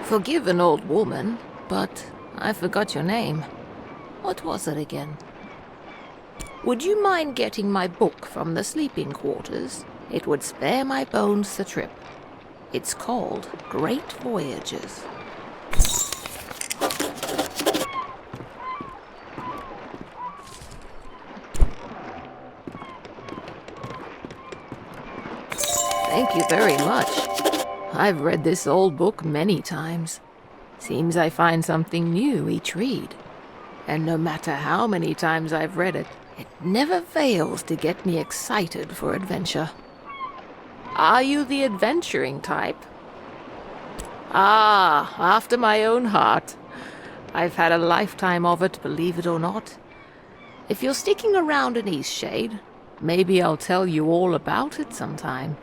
Forgive an old woman, but I forgot your name. What was it again? Would you mind getting my book from the sleeping quarters? It would spare my bones the trip. It's called Great Voyages. Thank you very much. I've read this old book many times. Seems I find something new each read. And no matter how many times I've read it, it never fails to get me excited for adventure. Are you the adventuring type? Ah, after my own heart. I've had a lifetime of it, believe it or not. If you're sticking around in Eastshade, maybe I'll tell you all about it sometime.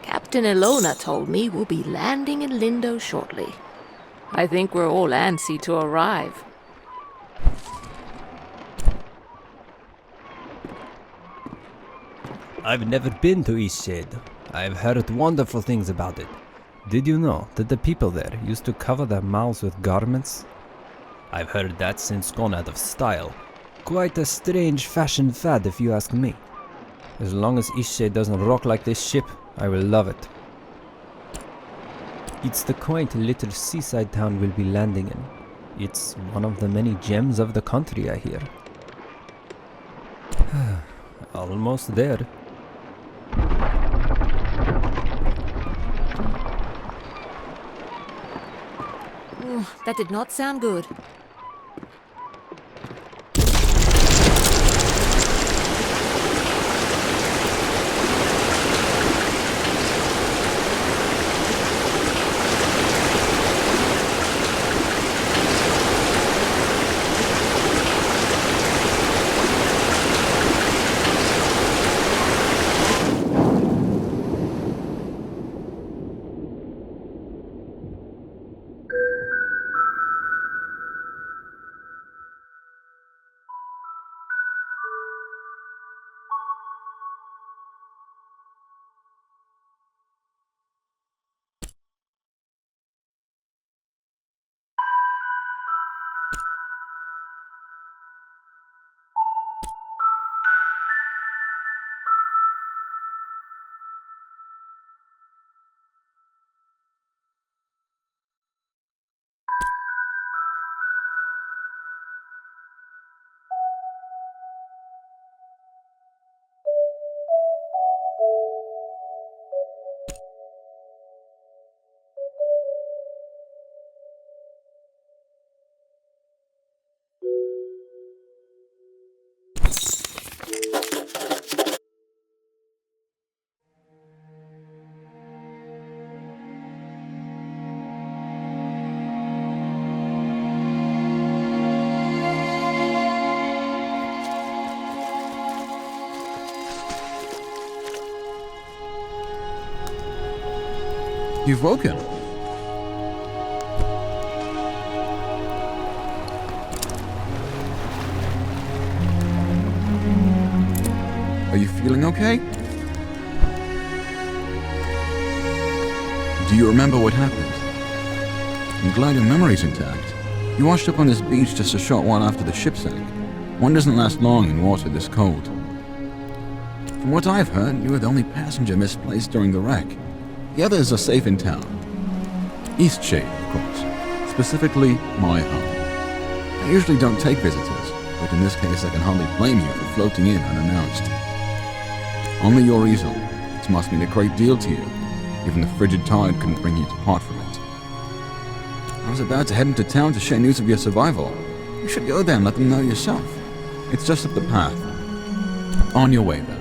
Captain Ilona told me we'll be landing in Lindo shortly. I think we're all antsy to arrive. I've never been to Eastshade. I've heard wonderful things about it. Did you know that the people there used to cover their mouths with garments? I've heard that since gone out of style. Quite a strange fashion fad if you ask me. As long as Eastshade doesn't rock like this ship, I will love it. It's the quaint little seaside town we'll be landing in. It's one of the many gems of the country, I hear. Almost there. That did not sound good. You've woken. Are you feeling okay? Do you remember what happened? I'm glad your memory's intact. You washed up on this beach just a short while after the ship sank. One doesn't last long in water this cold. From what I've heard, you were the only passenger misplaced during the wreck. The others are safe in town. Eastshade, of course. Specifically, my home. I usually don't take visitors, but in this case I can hardly blame you for floating in unannounced. Only your easel. It must mean a great deal to you. Even the frigid tide couldn't bring you to part from it. I was about to head into town to share news of your survival. You should go there and let them know yourself. It's just up the path. On your way, then.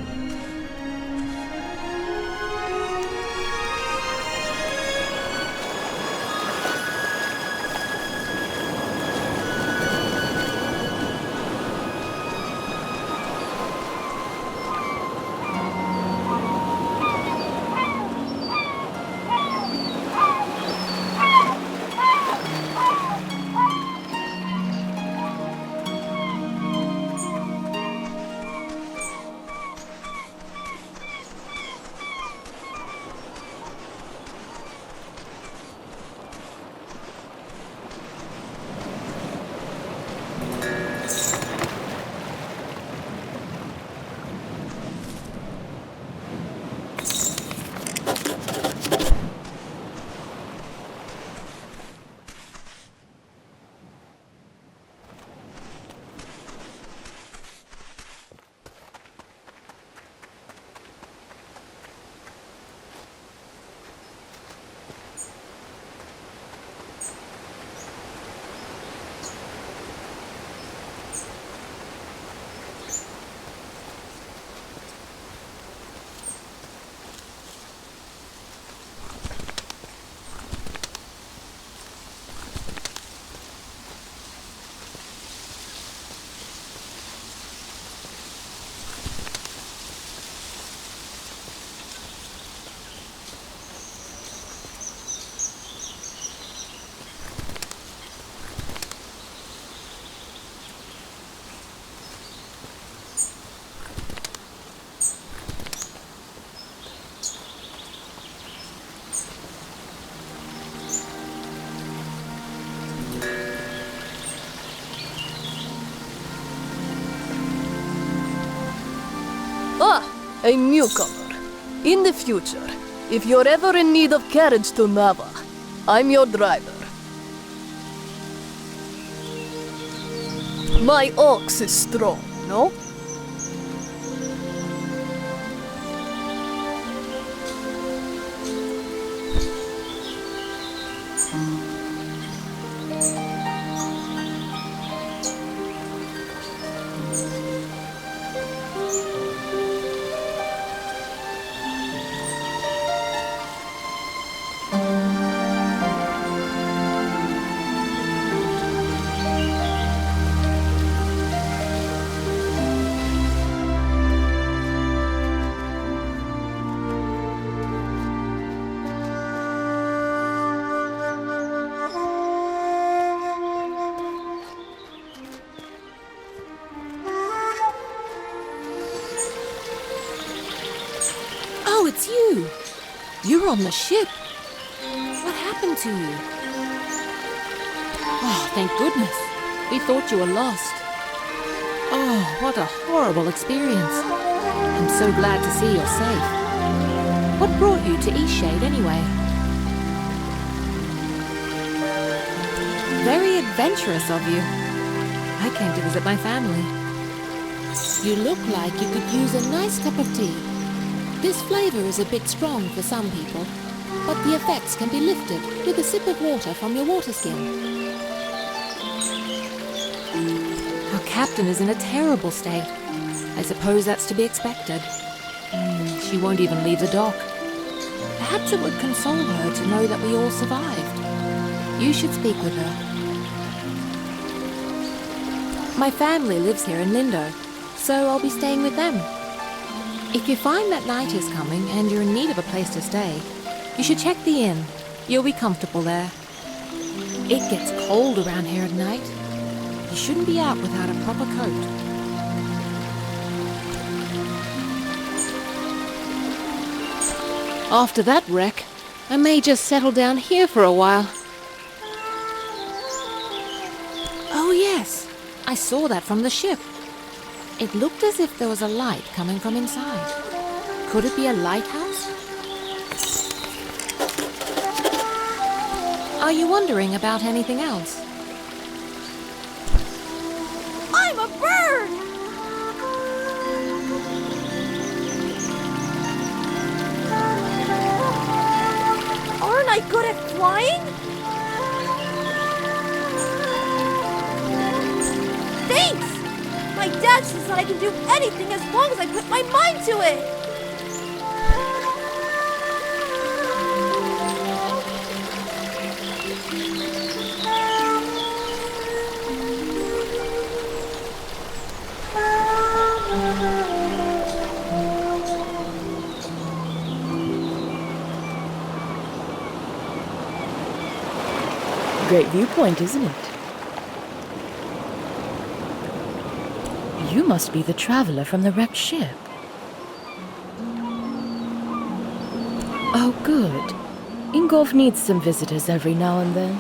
a newcomer. In the future, if you're ever in need of carriage to Nava, I'm your driver. My ox is strong, no? Oh, it's you! You're on the ship. What happened to you? Oh, thank goodness. We thought you were lost. Oh, what a horrible experience. I'm so glad to see you're safe. What brought you to Eastshade anyway? Very adventurous of you. I came to visit my family. You look like you could use a nice cup of tea. This flavor is a bit strong for some people, but the effects can be lifted with a sip of water from your water skin. Our captain is in a terrible state. I suppose that's to be expected. She won't even leave the dock. Perhaps it would console her to know that we all survived. You should speak with her. My family lives here in Lindo, so I'll be staying with them. If you find that night is coming and you're in need of a place to stay, you should check the inn. You'll be comfortable there. It gets cold around here at night. You shouldn't be out without a proper coat. After that wreck, I may just settle down here for a while. Oh yes, I saw that from the ship. It looked as if there was a light coming from inside. Could it be a lighthouse? Are you wondering about anything else? I'm a bird! Aren't I good at flying? Thanks! My dad says that I can do anything as long as I put my mind to it! Great viewpoint, isn't it? You must be the traveler from the wrecked ship. Oh, good. Ingolf needs some visitors every now and then.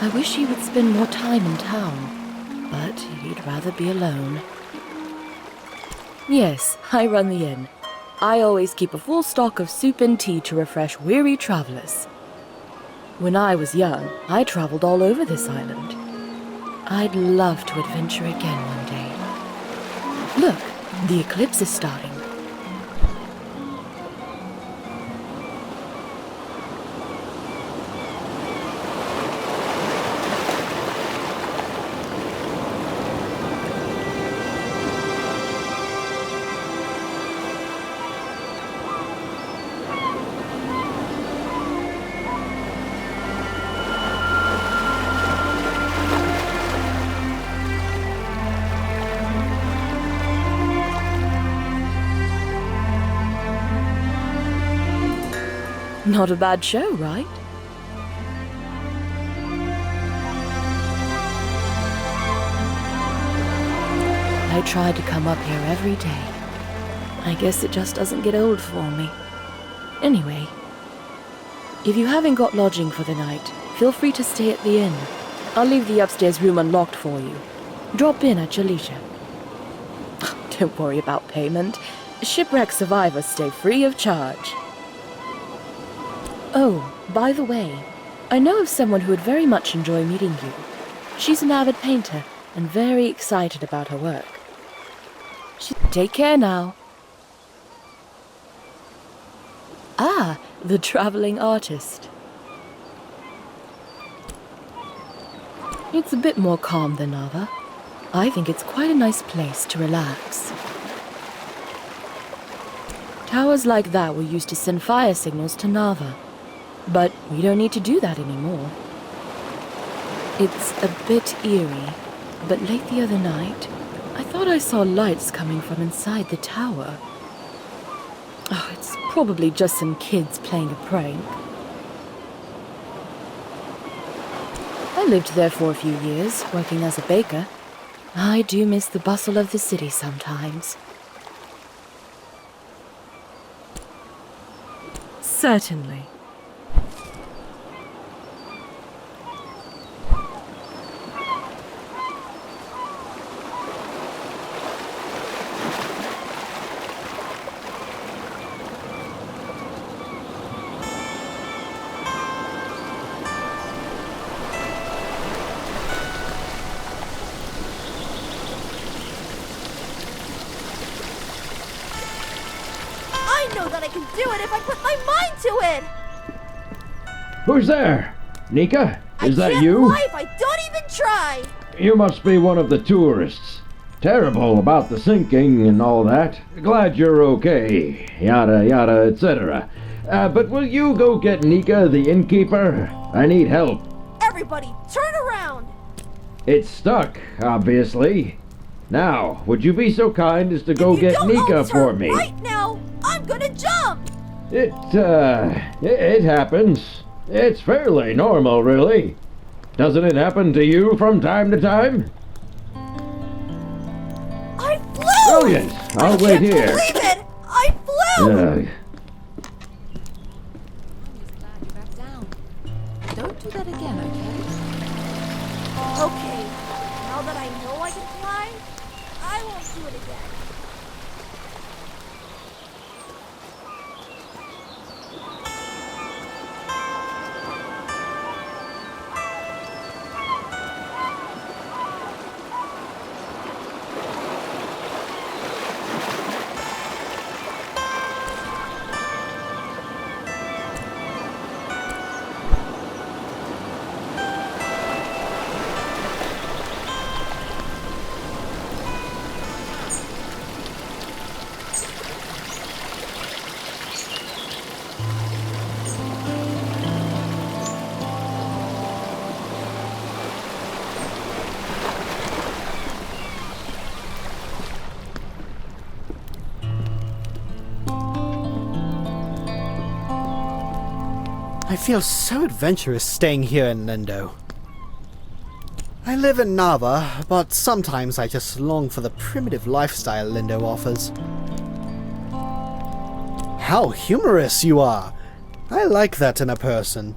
I wish he would spend more time in town, but he'd rather be alone. Yes, I run the inn. I always keep a full stock of soup and tea to refresh weary travelers. When I was young, I traveled all over this island. I'd love to adventure again one day. Look, the eclipse is starting. Not a bad show, right? I try to come up here every day. I guess it just doesn't get old for me. Anyway, if you haven't got lodging for the night, feel free to stay at the inn. I'll leave the upstairs room unlocked for you. Drop in at your leisure. Don't worry about payment. Shipwreck survivors stay free of charge. Oh, by the way, I know of someone who would very much enjoy meeting you. She's an avid painter and very excited about her work. Take care now. Ah, the traveling artist. It's a bit more calm than Nava. I think it's quite a nice place to relax. Towers like that were used to send fire signals to Nava, but we don't need to do that anymore. It's a bit eerie, but late the other night, I thought I saw lights coming from inside the tower. Oh, it's probably just some kids playing a prank. I lived there for a few years, working as a baker. I do miss the bustle of the city sometimes. Certainly. I know that I can do it if I put my mind to it! Who's there? Nika? Is that can't you? fly if I don't even try! You must be one of the tourists. Terrible about the sinking and all that. Glad you're okay. Yada yada, etc. But will you go get Nika, the innkeeper? I need help. Everybody, turn around! It's stuck, obviously. Now, would you be so kind as to go If you get don't Nika all for turn me? right now, I'm gonna jump! It happens. It's fairly normal, really. Doesn't it happen to you from time to time? I flew! Brilliant! I'll I wait can't here. believe it! I flew! Ugh. Don't do that again, okay? Okay, now that I know I can fly, I won't do it again. I feel so adventurous staying here in Lindo. I live in Nava, but sometimes I just long for the primitive lifestyle Lindo offers. How humorous you are! I like that in a person.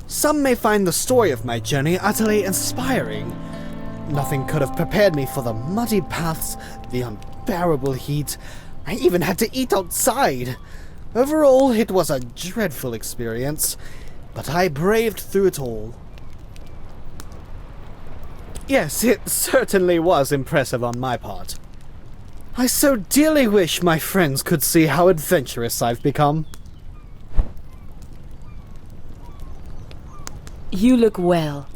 Some may find the story of my journey utterly inspiring. Nothing could have prepared me for the muddy paths, the unbearable heat. I even had to eat outside. Overall, it was a dreadful experience, but I braved through it all. Yes, it certainly was impressive on my part. I so dearly wish my friends could see how adventurous I've become. You look well.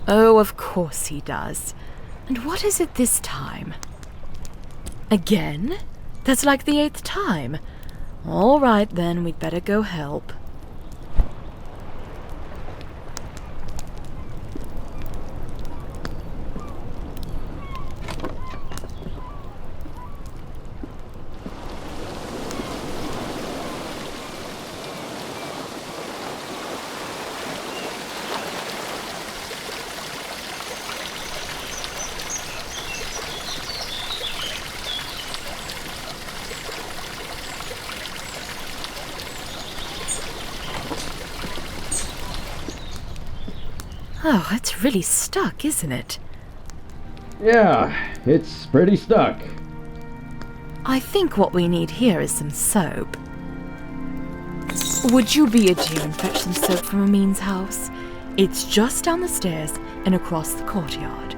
Oh, of course he does. And what is it this time? Again? That's like the 8th time. All right, then, we'd better go help. Oh, it's really stuck, isn't it? Yeah, It's pretty stuck. I think what we need here is some soap. Would you be a dear and fetch some soap from Amin's house? It's just down the stairs and across the courtyard.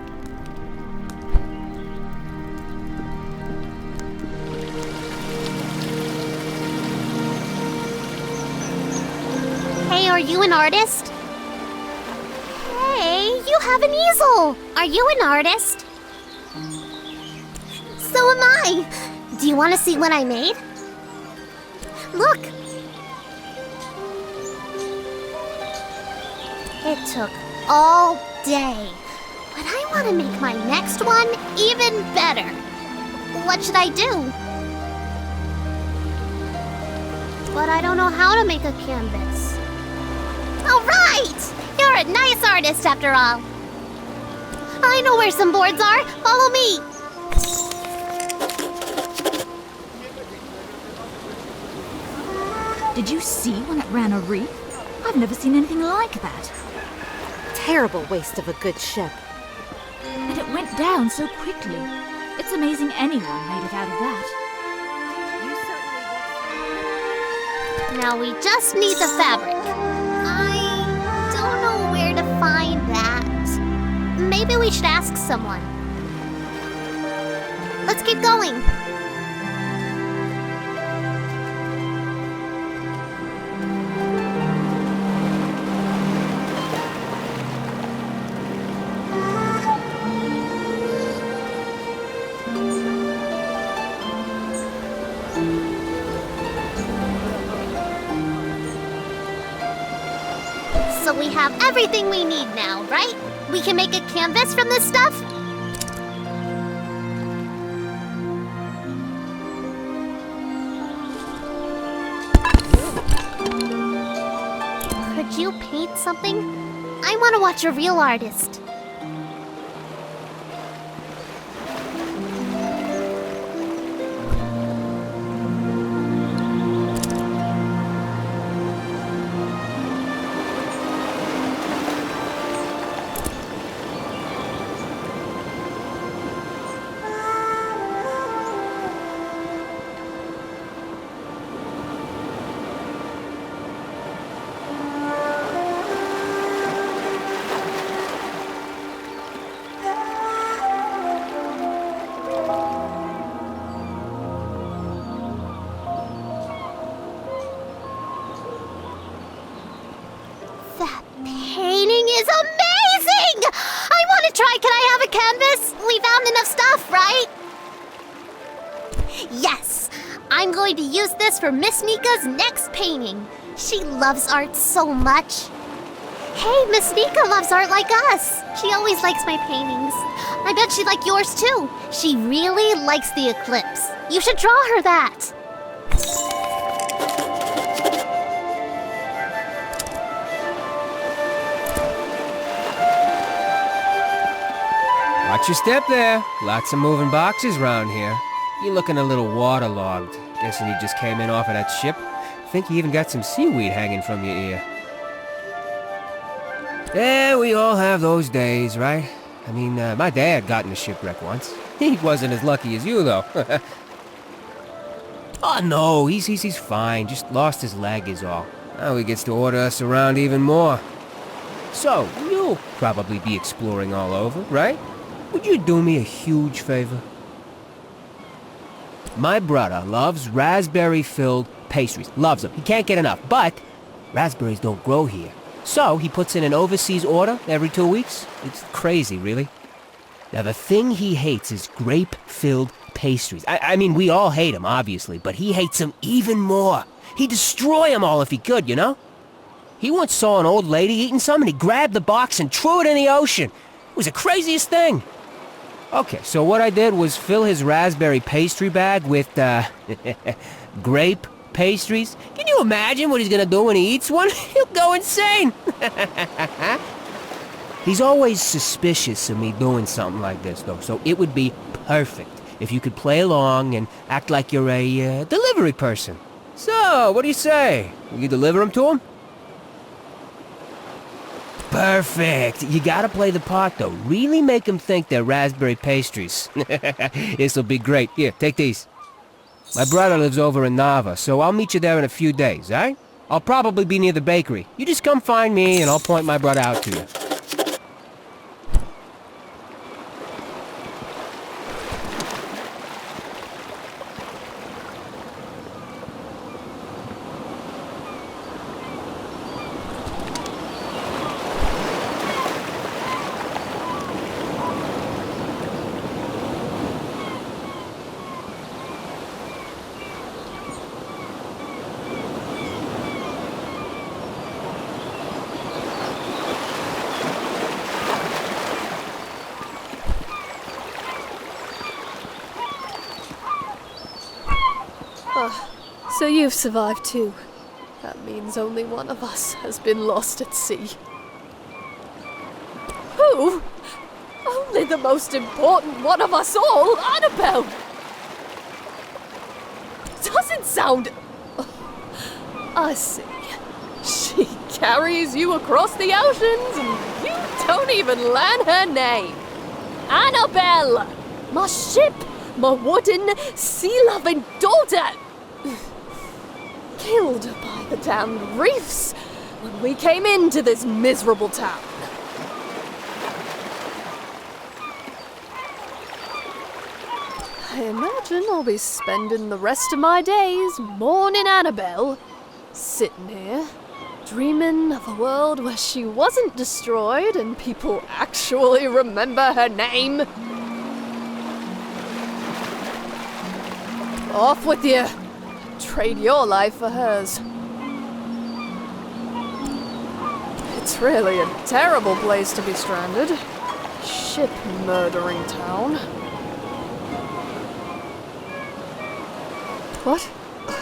Hey, are you an artist? Hey, you have an easel! Are you an artist? So am I! Do you want to see what I made? Look! It took all day. But I want to make my next one even better. What should I do? But I don't know how to make a canvas. All right! You're a nice artist after all. I know where some boards are. Follow me. Did you see when it ran a reef? I've never seen anything like that. Terrible waste of a good ship. And it went down so quickly. It's amazing anyone made it out of that. Now we just need the fabric. I don't know where to find that. Maybe we should ask someone. Let's keep going. So we have everything we need now, right? We can make a canvas from this stuff? Could you paint something? I want to watch a real artist. That painting is amazing! I want to try. Can I have a canvas? We found enough stuff, right? Yes! I'm going to use this for Miss Nika's next painting. She loves art so much. Hey, Miss Nika loves art like us. She always likes my paintings. I bet she'd like yours too. She really likes the eclipse. You should draw her that. Watch your step there. Lots of moving boxes around here. You're looking a little waterlogged. Guessing you just came in off of that ship. Think you even got some seaweed hanging from your ear. Yeah, we all have those days, right? I mean, my dad got in a shipwreck once. He wasn't as lucky as you, though. Oh, no, he's fine. Just lost his leg is all. Now he gets to order us around even more. So, you'll probably be exploring all over, right? Would you do me a huge favor? My brother loves raspberry-filled pastries. Loves them. He can't get enough. But raspberries don't grow here. So he puts in an overseas order every 2 weeks. It's crazy, really. Now, the thing he hates is grape-filled pastries. I mean, we all hate them, obviously, but he hates them even more. He'd destroy them all if he could, you know? He once saw an old lady eating some, and he grabbed the box and threw it in the ocean. It was the craziest thing. Okay, so what I did was fill his raspberry pastry bag with, grape pastries. Can you imagine what he's gonna do when he eats one? He'll go insane! He's always suspicious of me doing something like this, though, so it would be perfect if you could play along and act like you're a, delivery person. So, what do you say? Will you deliver them to him? Perfect. You gotta play the part, though. Really make them think they're raspberry pastries. This'll be great. Here, take these. My brother lives over in Nava, so I'll meet you there in a few days, eh? I'll probably be near the bakery. You just come find me, and I'll point my brother out to you. So you've survived too. That means only one of us has been lost at sea. Who? Only the most important one of us all, Annabelle! Doesn't sound... I see. She carries you across the oceans and you don't even learn her name. Annabelle! My ship! My wooden, sea-loving daughter! Killed by the damned reefs when we came into this miserable town. I imagine I'll be spending the rest of my days mourning Annabelle, sitting here, dreaming of a world where she wasn't destroyed and people actually remember her name. Off with you! Trade your life for hers. It's really a terrible place to be stranded. Ship murdering town. What?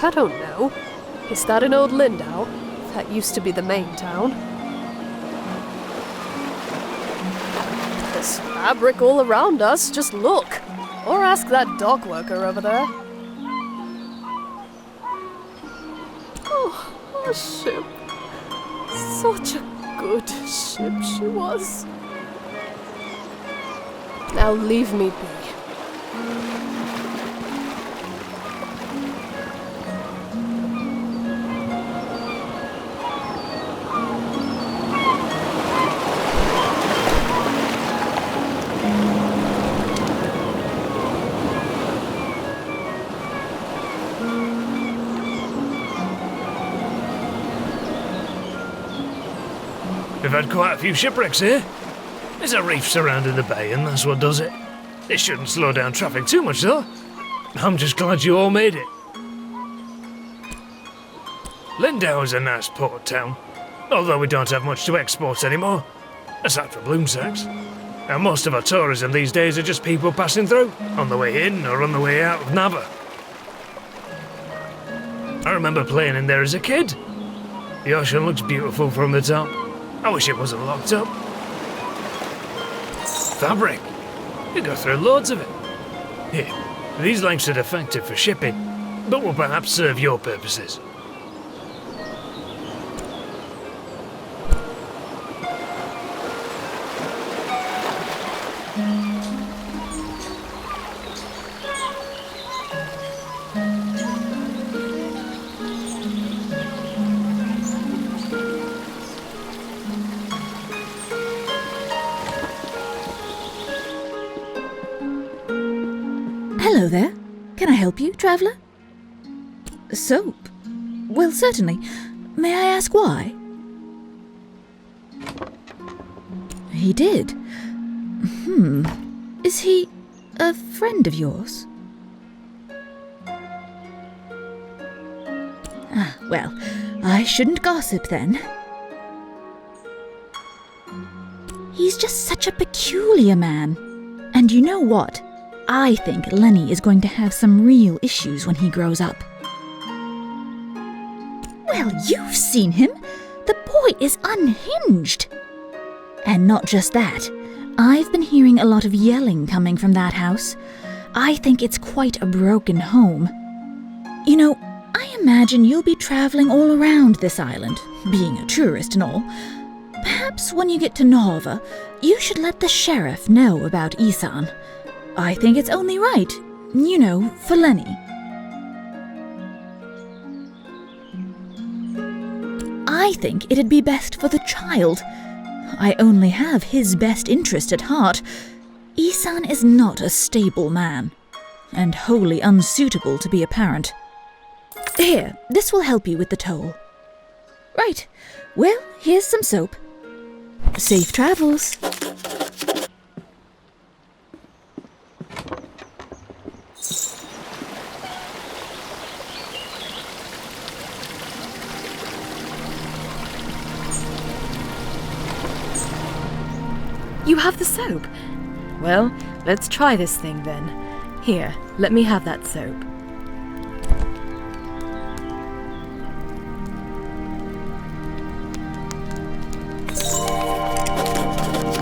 I don't know. Is that in old Lindo? That used to be the main town. There's fabric all around us, just look. Or ask that dock worker over there. Oh, our ship. Such a good ship she was. Now leave me be. We've had quite a few shipwrecks here. There's a reef surrounding the bay and that's what does it. It shouldn't slow down traffic too much though. I'm just glad you all made it. Lindo is a nice port town, although we don't have much to export anymore, aside from bloom sacks. Now most of our tourism these days are just people passing through, on the way in or on the way out of Nava. I remember playing in there as a kid. The ocean looks beautiful from the top. I wish it wasn't locked up. Fabric. You go through loads of it. Here, these lengths are defective for shipping, but will perhaps serve your purposes. Hello there. Can I help you, traveller? Soap? Well, certainly. May I ask why? He did. Is he a friend of yours? Ah, well, I shouldn't gossip then. He's just such a peculiar man. And you know what? I think Lenny is going to have some real issues when he grows up. Well, you've seen him. The boy is unhinged. And not just that. I've been hearing a lot of yelling coming from that house. I think it's quite a broken home. You know, I imagine you'll be traveling all around this island, being a tourist and all. Perhaps Perhaps when you get to Nava, you should let the sheriff know about Isan. I think it's only right, you know, for Lenny. I think it'd be best for the child. I only have his best interest at heart. Isan is not a stable man, and wholly unsuitable to be a parent. Here, this will help you with the toll. Right, well, here's some soap. Safe travels. You have the soap? Well, let's try this thing then. Here, let me have that soap.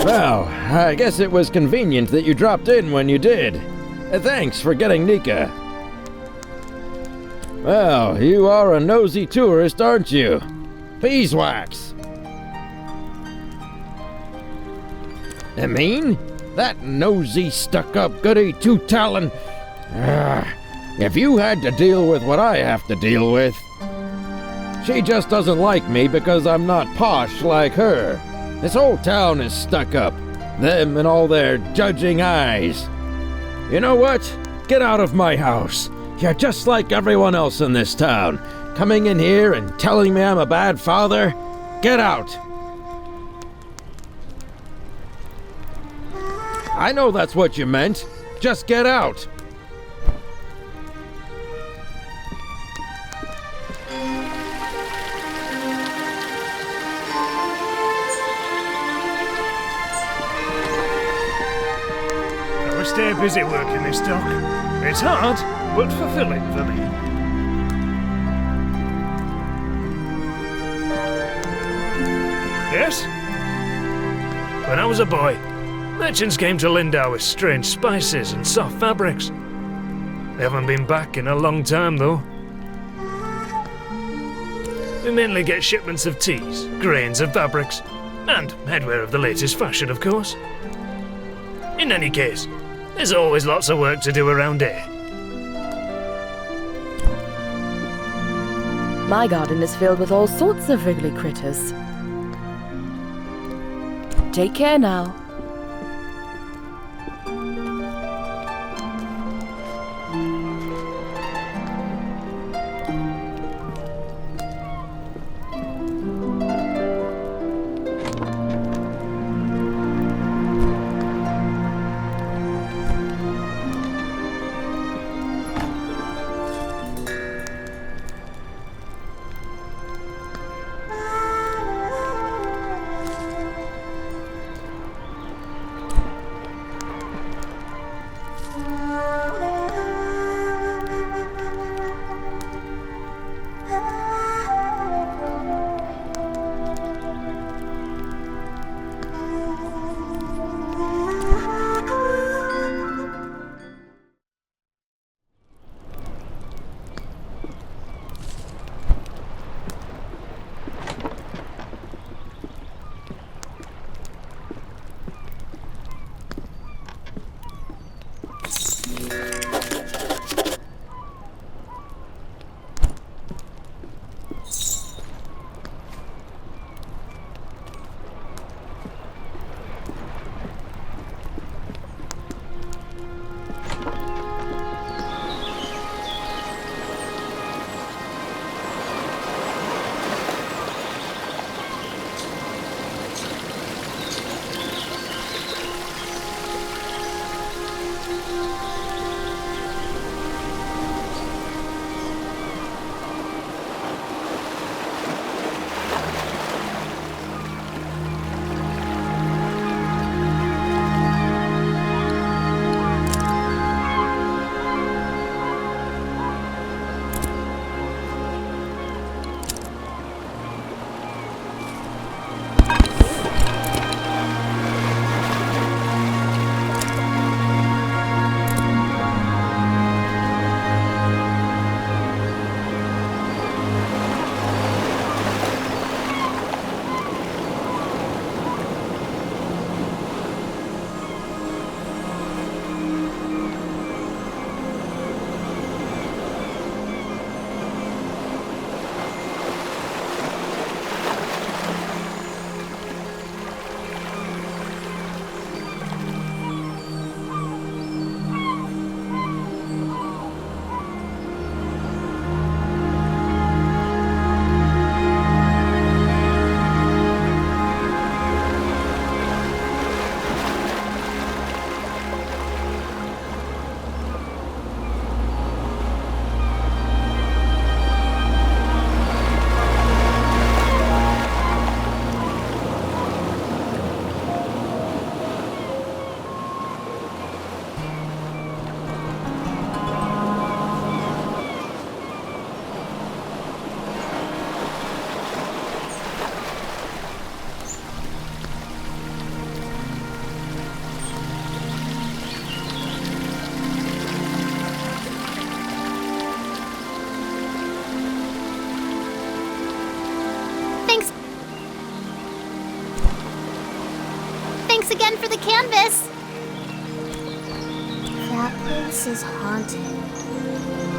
Well, I guess it was convenient that you dropped in when you did. Thanks for getting Nika. Well, you are a nosy tourist, aren't you? Beeswax. I mean, that nosy, stuck-up goody two-talon. If you had to deal with what I have to deal with. She just doesn't like me because I'm not posh like her. This whole town is stuck up. Them and all their judging eyes. You know what? Get out of my house. You're just like everyone else in this town. Coming in here and telling me I'm a bad father? Get out. I know that's what you meant. Just get out. Stay busy working this dock. It's hard, but fulfilling for me. Yes? When I was a boy, merchants came to Lindo with strange spices and soft fabrics. They haven't been back in a long time, though. We mainly get shipments of teas, grains and fabrics, and headwear of the latest fashion, of course. In any case, there's always lots of work to do around here. My garden is filled with all sorts of wriggly critters. Take care now. again for the canvas. That place is haunted.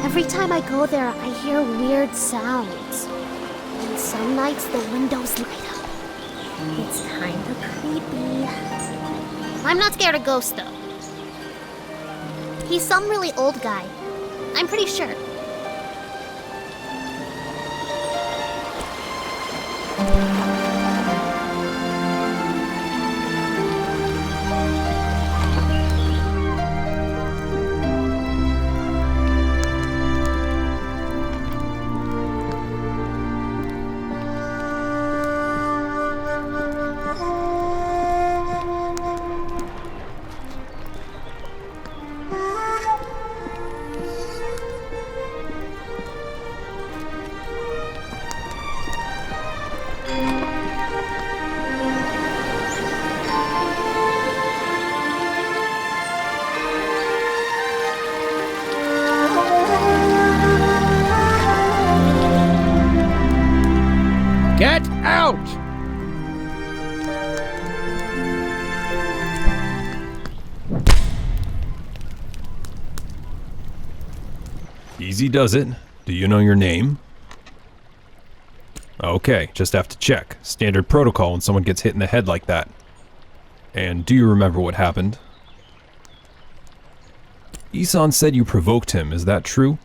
Every time I go there, I hear weird sounds. And some nights the windows light up. It's kinda creepy. I'm not scared of ghosts, though. He's some really old guy. I'm pretty sure. Get out! Easy does it. Do you know your name? Okay, just have to check. Standard protocol when someone gets hit in the head like that. And do you remember what happened? Isan said you provoked him, is that true?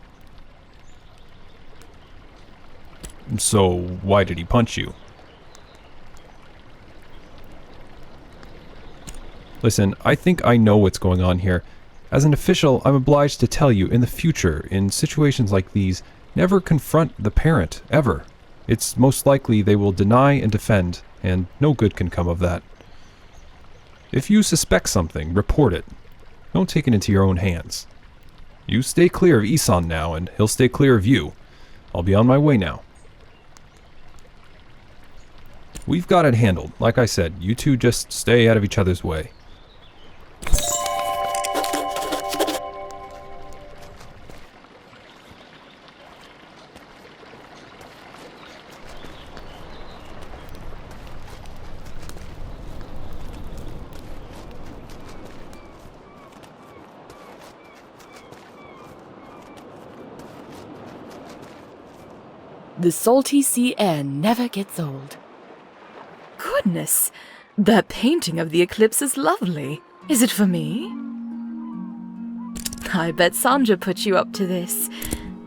So, why did he punch you? Listen, I think I know what's going on here. As an official, I'm obliged to tell you, in the future, in situations like these, never confront the parent, ever. It's most likely they will deny and defend, and no good can come of that. If you suspect something, report it. Don't take it into your own hands. You stay clear of Isan now, and he'll stay clear of you. I'll be on my way now. We've got it handled. Like I said, you two just stay out of each other's way. The salty sea air never gets old. Goodness, that painting of the eclipse is lovely. Is it for me? I bet Sandra put you up to this.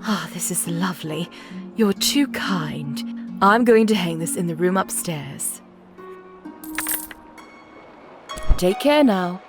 Ah, this is lovely. You're too kind. I'm going to hang this in the room upstairs. Take care now.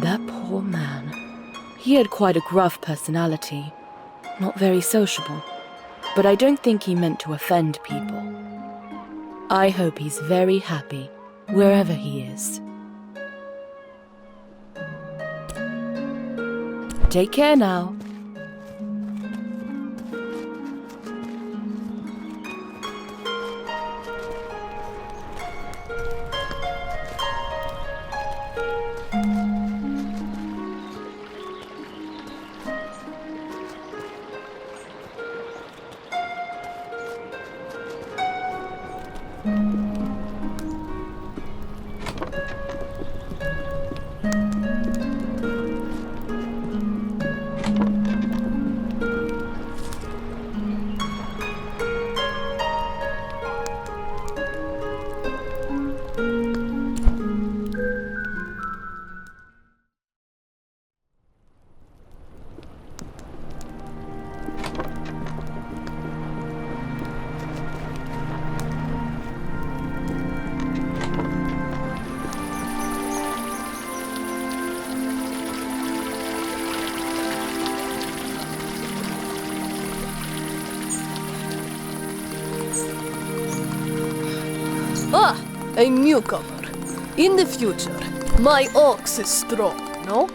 That poor man. He had quite a gruff personality. Not very sociable. But I don't think he meant to offend people. I hope he's very happy, wherever he is. Take care now. a newcomer. In the future, my ox is strong, no?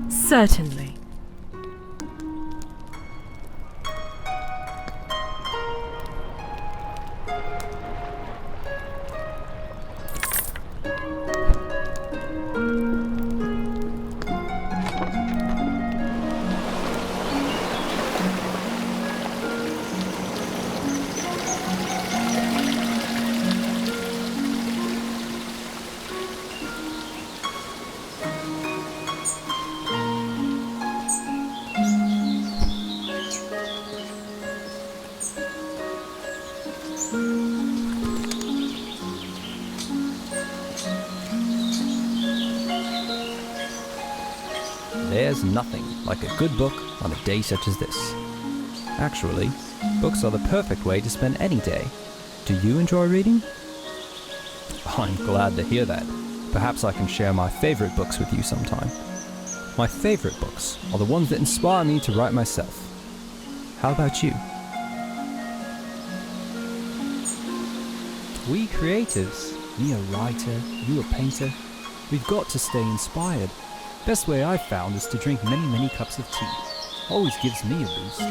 Certainly. There's nothing like a good book on a day such as this. Actually, books are the perfect way to spend any day. Do you enjoy reading? I'm glad to hear that. Perhaps I can share my favorite books with you sometime. My favorite books are the ones that inspire me to write myself. How about you? We creatives, me a writer, you a painter, we've got to stay inspired. Best way I've found is to drink many cups of tea. Always gives me a boost.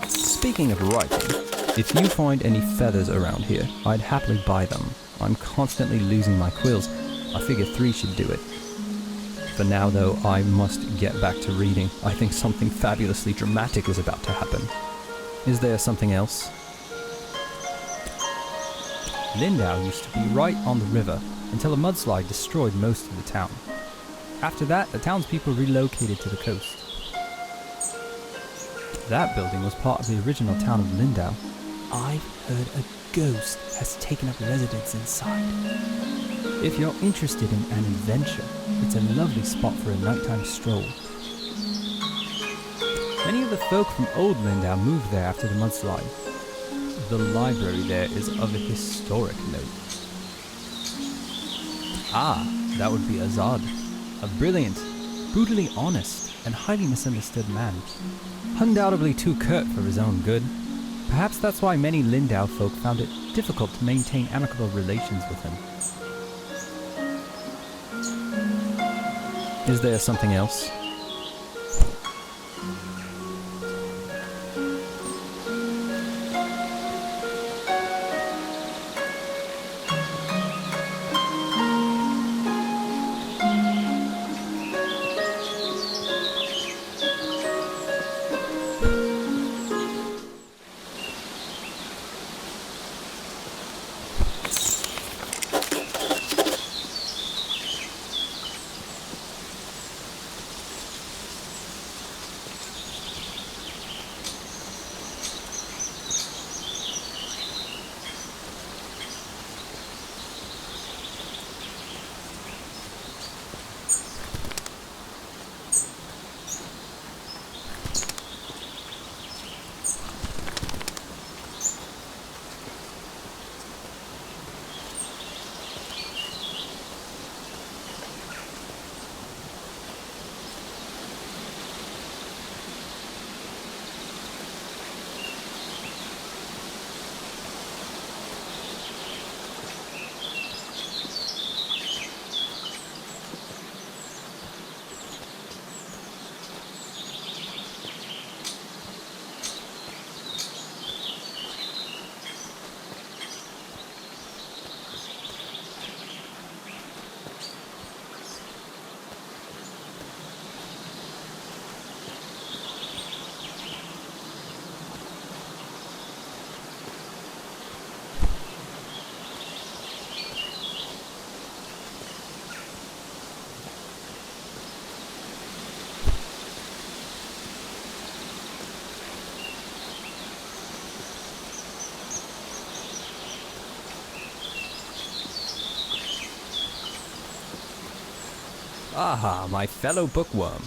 Speaking of writing, if you find any feathers around here, I'd happily buy them. I'm constantly losing my quills. I figure 3 should do it. For now though, I must get back to reading. I think something fabulously dramatic is about to happen. Is there something else? Lindo used to be right on the river until a mudslide destroyed most of the town. After that, the townspeople relocated to the coast. That building was part of the original town of Lindo. I've heard a ghost has taken up residence inside. If you're interested in an adventure, it's a lovely spot for a nighttime stroll. Many of the folk from Old Lindo moved there after the mudslide. The library there is of a historic note. Ah, that would be Azad. A brilliant, brutally honest, and highly misunderstood man. Undoubtedly too curt for his own good. Perhaps that's why many Lindo folk found it difficult to maintain amicable relations with him. Is there something else? Aha, my fellow bookworm.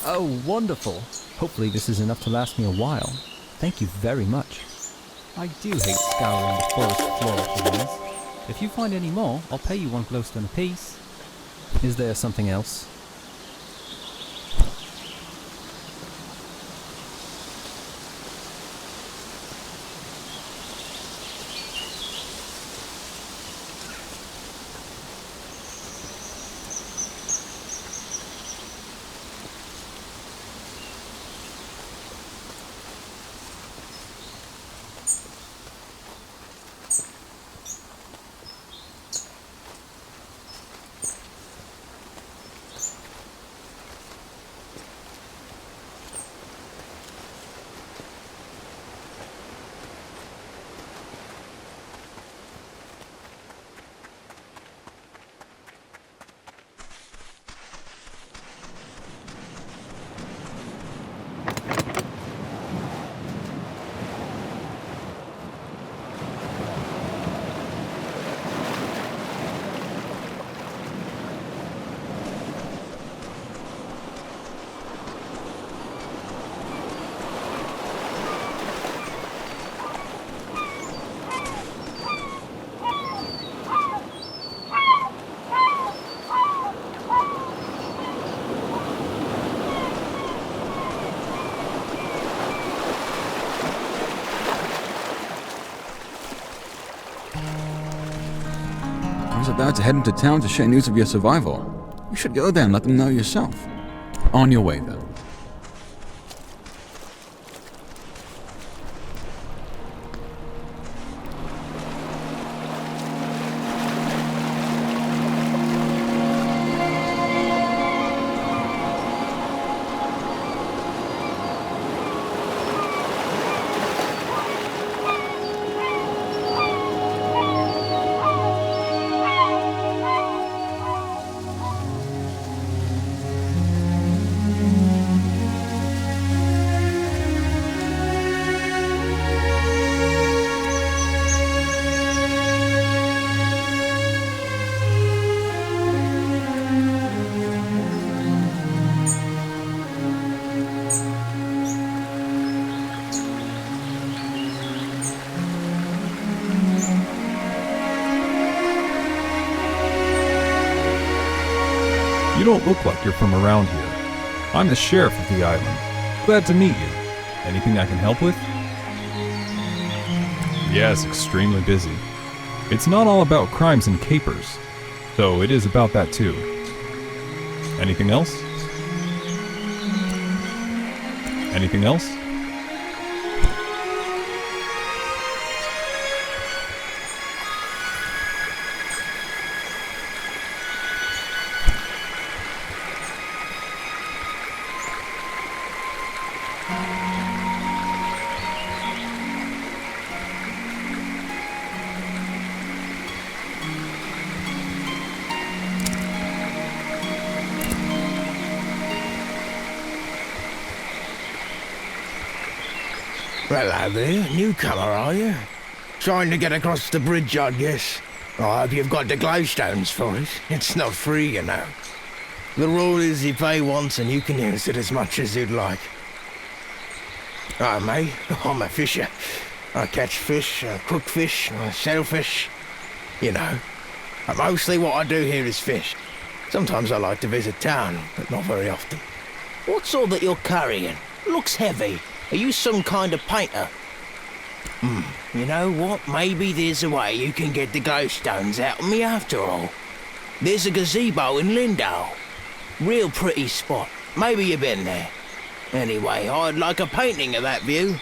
Oh, wonderful. Hopefully this is enough to last me a while. Thank you very much. I do hate scouring the forest floor for these. If you find any more, I'll pay you 1 glowstone apiece. Is there something else? I was about to head into town to share news of your survival. You should go there and let them know yourself. On your way, then. You don't look like you're from around here. I'm the sheriff of the island. Glad to meet you. Anything I can help with? Yes, extremely busy. It's not all about crimes and capers, though it is about that too. Anything else? Anything else? Hello there, newcomer, are you? Trying to get across the bridge, I guess. I hope you've got the glowstones for it. It's not free, you know. The rule is you pay once and you can use it as much as you'd like. Mate, I'm a fisher. I catch fish, cook fish, sell fish. You know. Mostly what I do here is fish. Sometimes I like to visit town, but not very often. What's all that you're carrying? Looks heavy. Are you some kind of painter? You know what? Maybe there's a way you can get the glowstones out of me after all. There's a gazebo in Lindo. Real pretty spot. Maybe you've been there. Anyway, I'd like a painting of that view.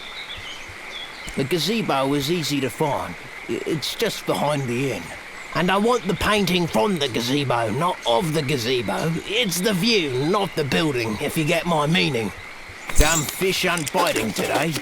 The gazebo is easy to find. It's just behind the inn. And I want the painting from the gazebo, not of the gazebo. It's the view, not the building, if you get my meaning. Some fish aren't biting today.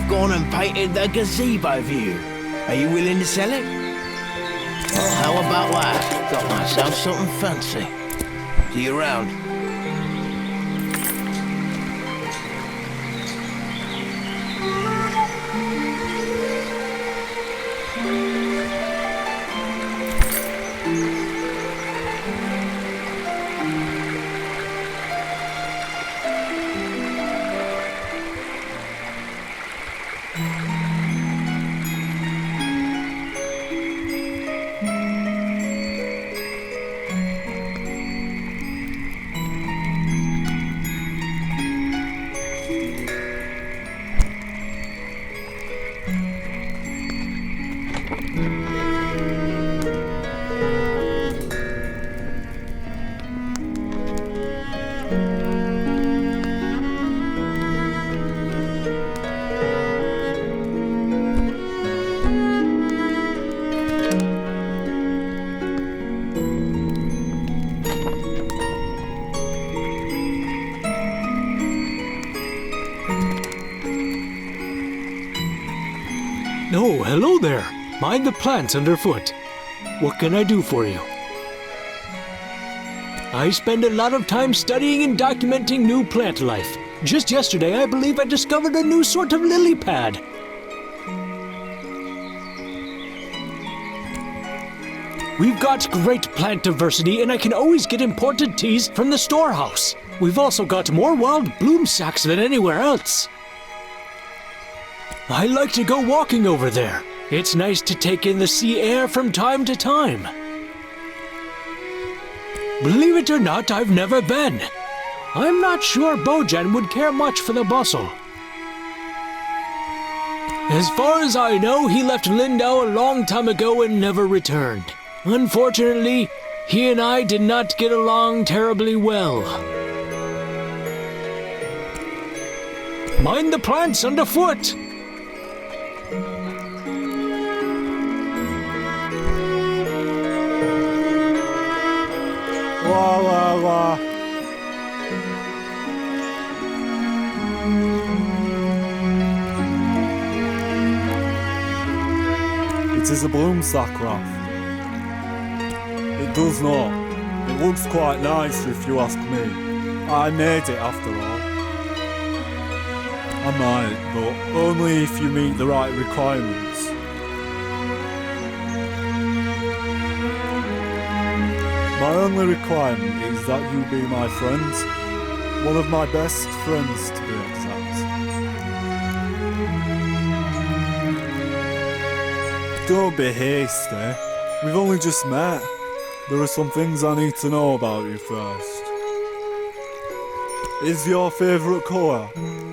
I've gone and painted the gazebo view. Are you willing to sell it? Well, how about that? Got myself something fancy. See you around. Oh, hello there. Mind the plants underfoot. What can I do for you? I spend a lot of time studying and documenting new plant life. Just yesterday, I believe I discovered a new sort of lily pad. We've got great plant diversity, and I can always get imported teas from the storehouse. We've also got more wild bloom sacks than anywhere else. I like to go walking over there. It's nice to take in the sea air from time to time. Believe it or not, I've never been. I'm not sure Bojan would care much for the bustle. As far as I know, he left Lindo a long time ago and never returned. Unfortunately, he and I did not get along terribly well. Mind the plants underfoot! Wah, wah, wah. It is a bloom sack, Raph. It does not. It looks quite nice if you ask me. I made it after all. I might, but only if you meet the right requirements. My only requirement is that you be my friend. One of my best friends, to be exact. Don't be hasty. We've only just met. There are some things I need to know about you first. Is your favourite colour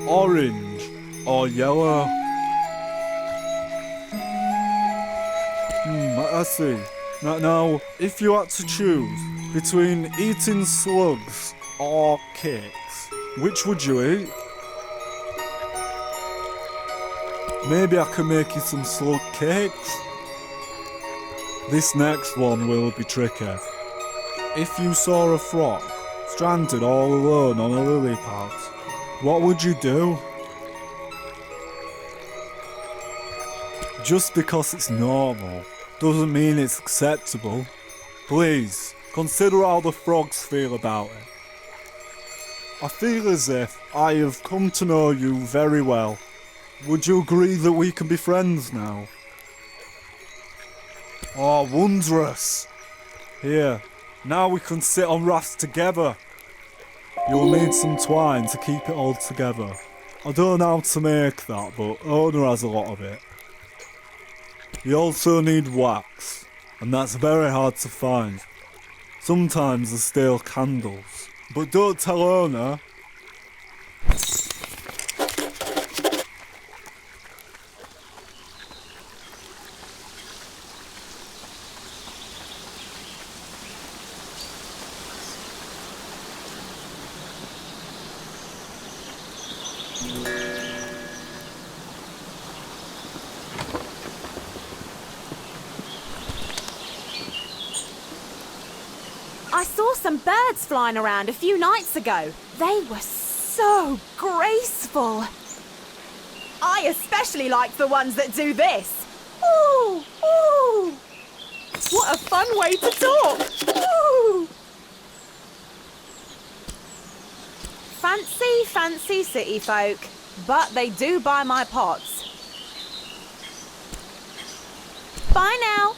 orange or yellow? I see. Now, if you had to choose between eating slugs or cakes, which would you eat? Maybe I can make you some slug cakes? This next one will be tricky. If you saw a frog stranded all alone on a lily pad, what would you do? Just because it's normal doesn't mean it's acceptable. Please, consider how the frogs feel about it. I feel as if I have come to know you very well. Would you agree that we can be friends now? Oh, wondrous! Here, now we can sit on rafts together. You'll need some twine to keep it all together. I don't know how to make that, but Ona has a lot of it. You also need wax, and that's very hard to find. Sometimes there's stale candles, but don't tell Ona. I saw some birds flying around a few nights ago. They were so graceful. I especially like the ones that do this. Ooh, ooh. What a fun way to talk. Ooh. Fancy, fancy city folk, but they do buy my pots. Bye now.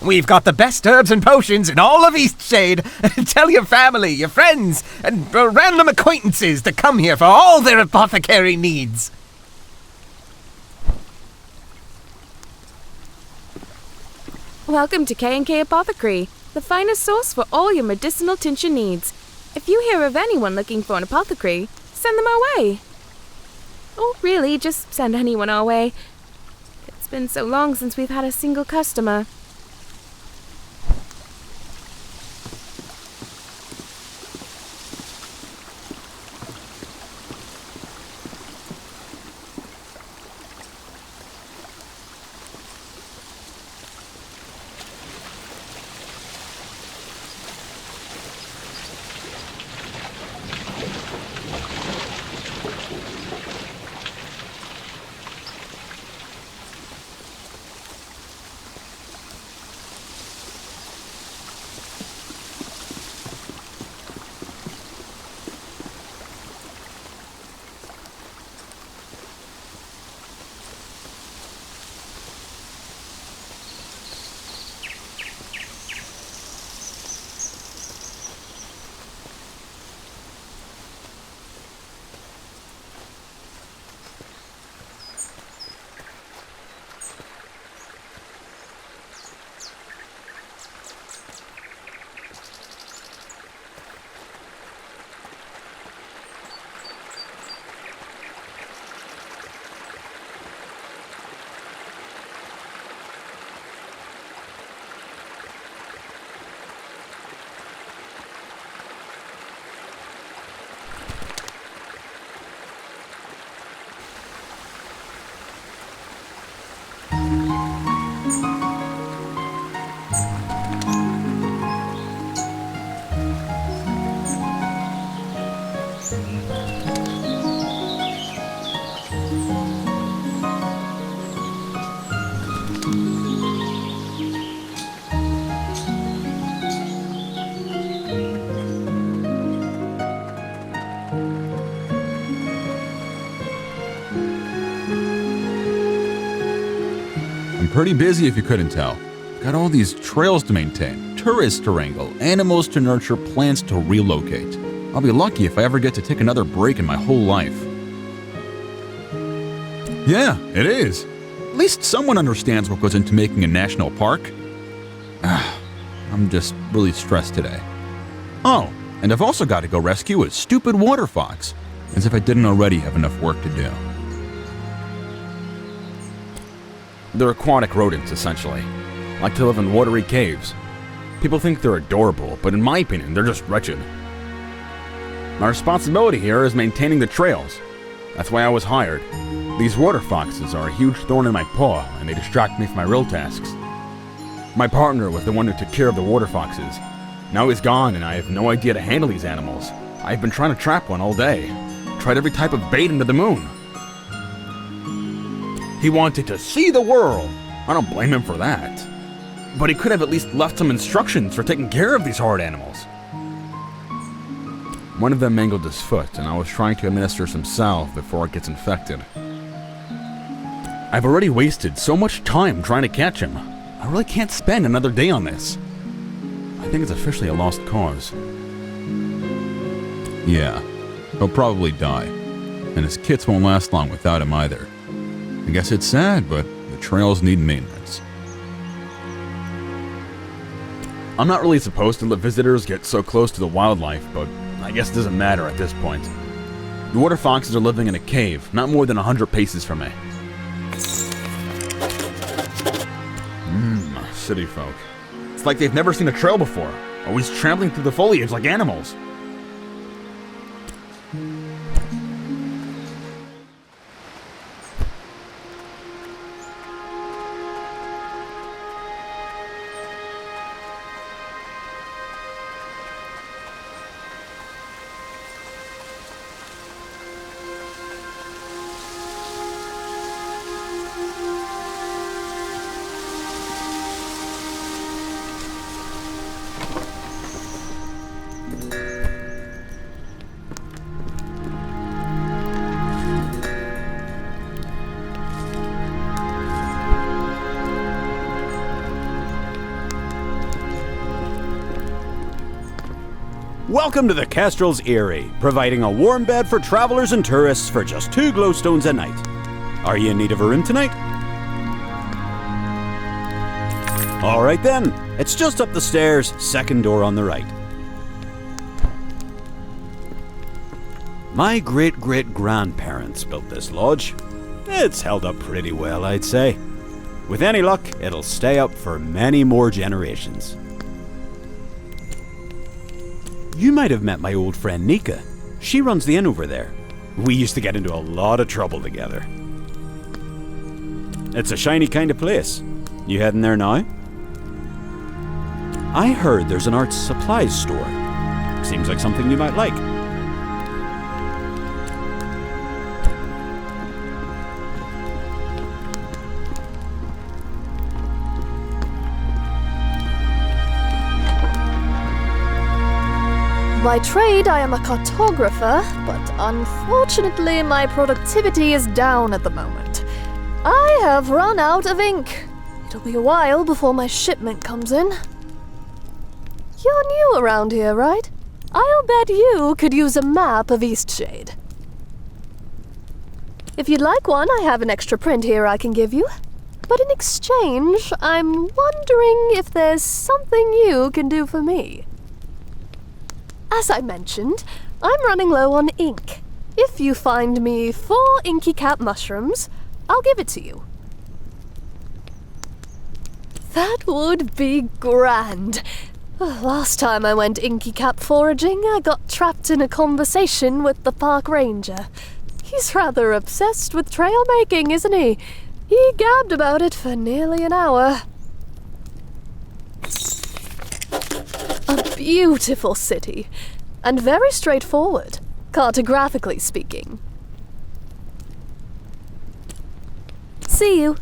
We've got the best herbs and potions in all of Eastshade. Tell your family, your friends, and random acquaintances to come here for all their apothecary needs. Welcome to K&K Apothecary, the finest source for all your medicinal tincture needs. If you hear of anyone looking for an apothecary, send them our way. Or really, just send anyone our way. It's been so long since we've had a single customer. I'm pretty busy if you couldn't tell. Got all these trails to maintain, tourists to wrangle, animals to nurture, plants to relocate. I'll be lucky if I ever get to take another break in my whole life. Yeah, it is. At least someone understands what goes into making a national park. I'm just really stressed today. Oh, and I've also got to go rescue a stupid water fox, as if I didn't already have enough work to do. They're aquatic rodents, essentially. Like to live in watery caves. People think they're adorable, but in my opinion, they're just wretched. My responsibility here is maintaining the trails. That's why I was hired. These water foxes are a huge thorn in my paw, and they distract me from my real tasks. My partner was the one who took care of the water foxes. Now he's gone, and I have no idea to handle these animals. I've been trying to trap one all day. Tried every type of bait into the moon. He wanted to see the world. I don't blame him for that. But he could have at least left some instructions for taking care of these hard animals. One of them mangled his foot, and I was trying to administer some salve before it gets infected. I've already wasted so much time trying to catch him. I really can't spend another day on this. I think it's officially a lost cause. Yeah, he'll probably die, and his kits won't last long without him either. I guess it's sad, but the trails need maintenance. I'm not really supposed to let visitors get so close to the wildlife, but I guess it doesn't matter at this point. The water foxes are living in a cave, not more than 100 paces from me. City folk. It's like they've never seen a trail before, always trampling through the foliage like animals. Welcome to the Kestrel's Eyrie, providing a warm bed for travelers and tourists for just 2 glowstones a night. Are you in need of a room tonight? Alright then, it's just up the stairs, second door on the right. My great-great-grandparents built this lodge. It's held up pretty well, I'd say. With any luck, it'll stay up for many more generations. You might have met my old friend Nika. She runs the inn over there. We used to get into a lot of trouble together. It's a shiny kind of place. You heading there now? I heard there's an arts supplies store. Seems like something you might like. By trade, I am a cartographer, but unfortunately my productivity is down at the moment. I have run out of ink. It'll be a while before my shipment comes in. You're new around here, right? I'll bet you could use a map of Eastshade. If you'd like one, I have an extra print here I can give you. But in exchange, I'm wondering if there's something you can do for me. As I mentioned, I'm running low on ink. If you find me 4 inky cap mushrooms, I'll give it to you. That would be grand. Last time I went inky cap foraging, I got trapped in a conversation with the park ranger. He's rather obsessed with trail making, isn't he? He gabbed about it for nearly an hour. A beautiful city, and very straightforward, cartographically speaking. See you.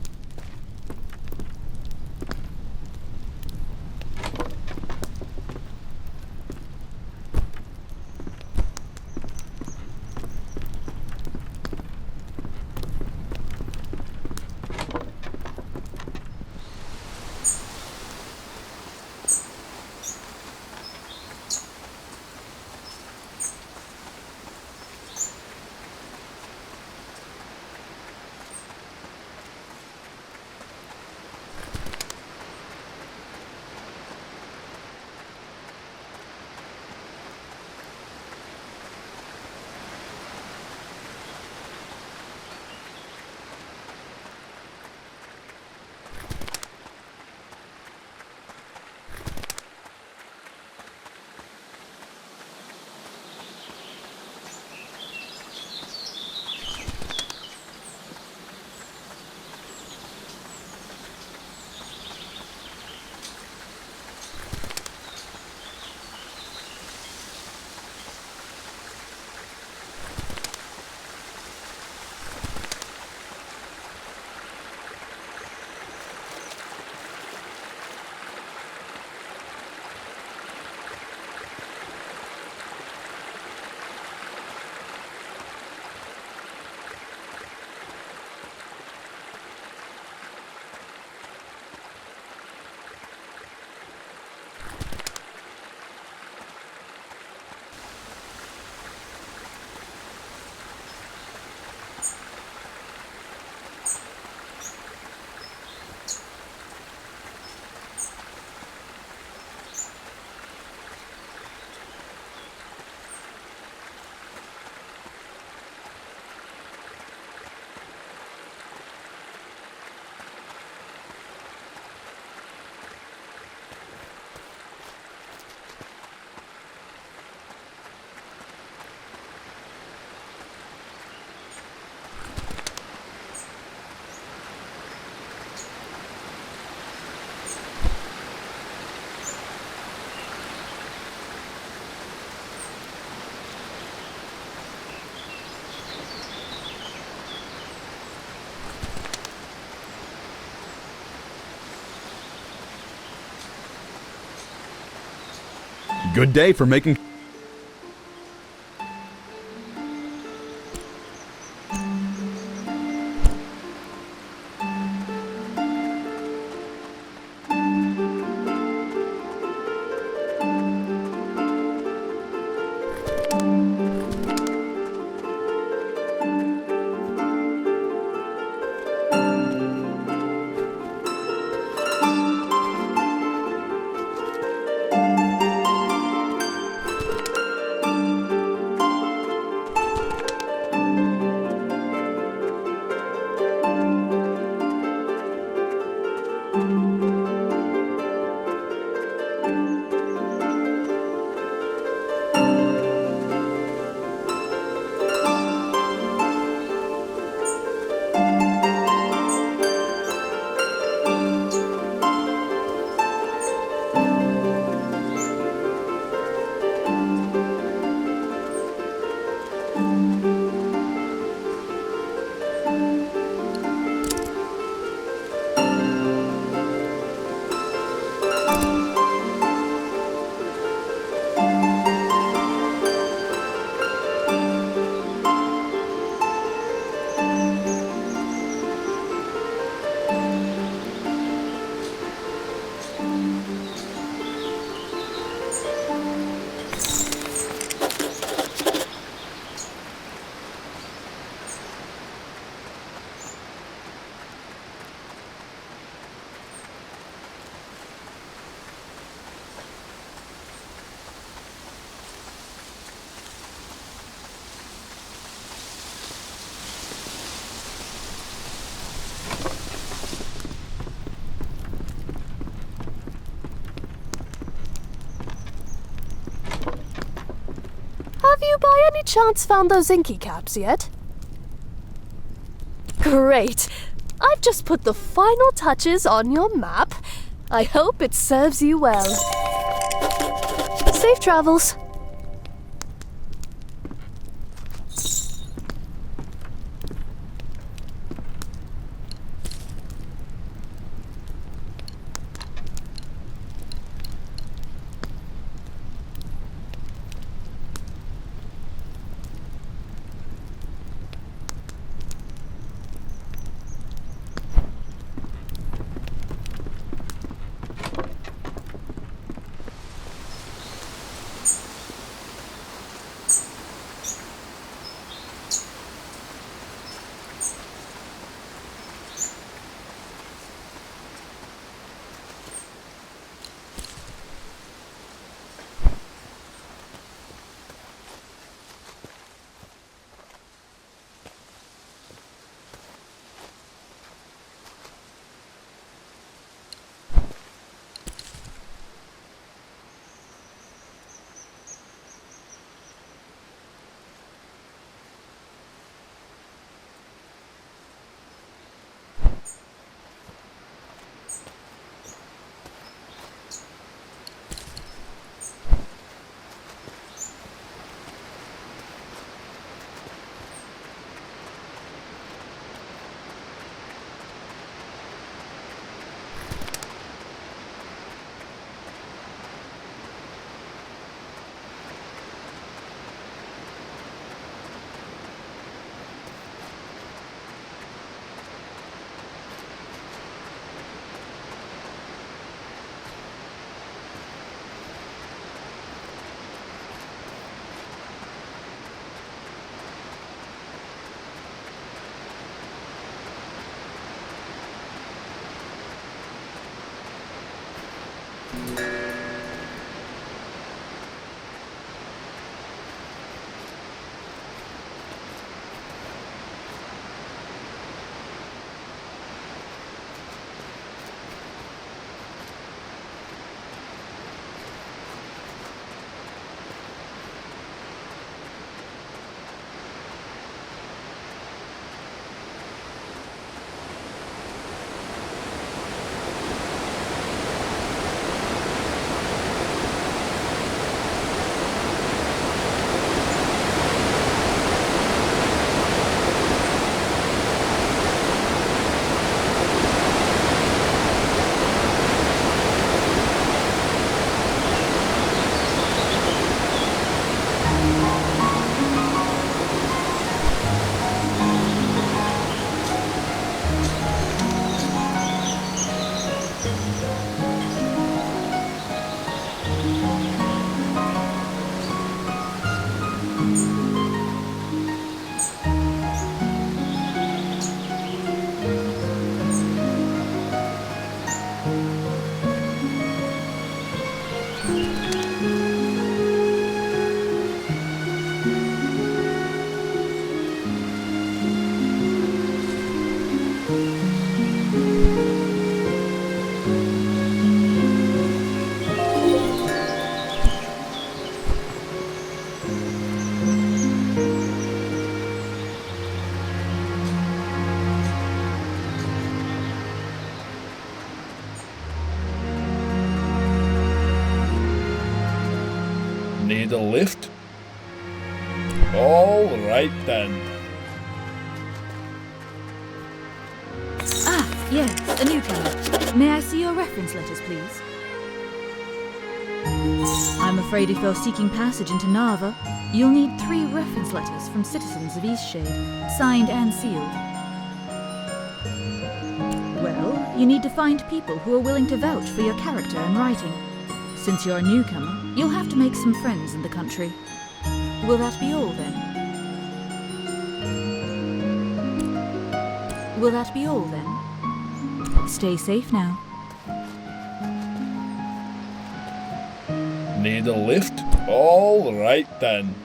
Good day for making... Have you by any chance found those inky caps yet? Great! I've just put the final touches on your map. I hope it serves you well. Safe travels. Need a lift? All right then. Ah, yes, a newcomer. May I see your reference letters, please? I'm afraid if you're seeking passage into Nava, you'll need 3 reference letters from citizens of Eastshade, signed and sealed. Well, you need to find people who are willing to vouch for your character and writing. Since you're a newcomer, you'll have to make some friends in the country. Will that be all, then? Will that be all, then? Stay safe now. Need a lift? All right then.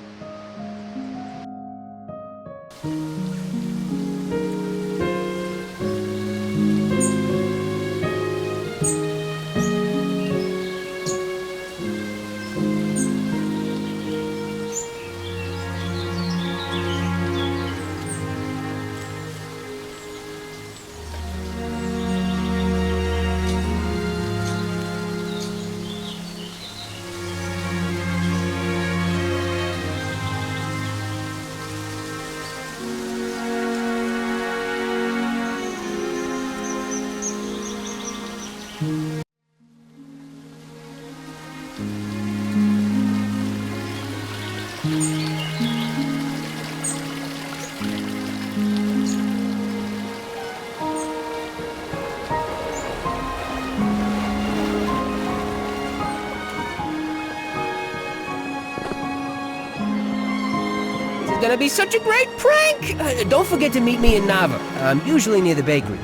It's gonna be such a great prank! Don't forget to meet me in Nava. I'm usually near the bakery.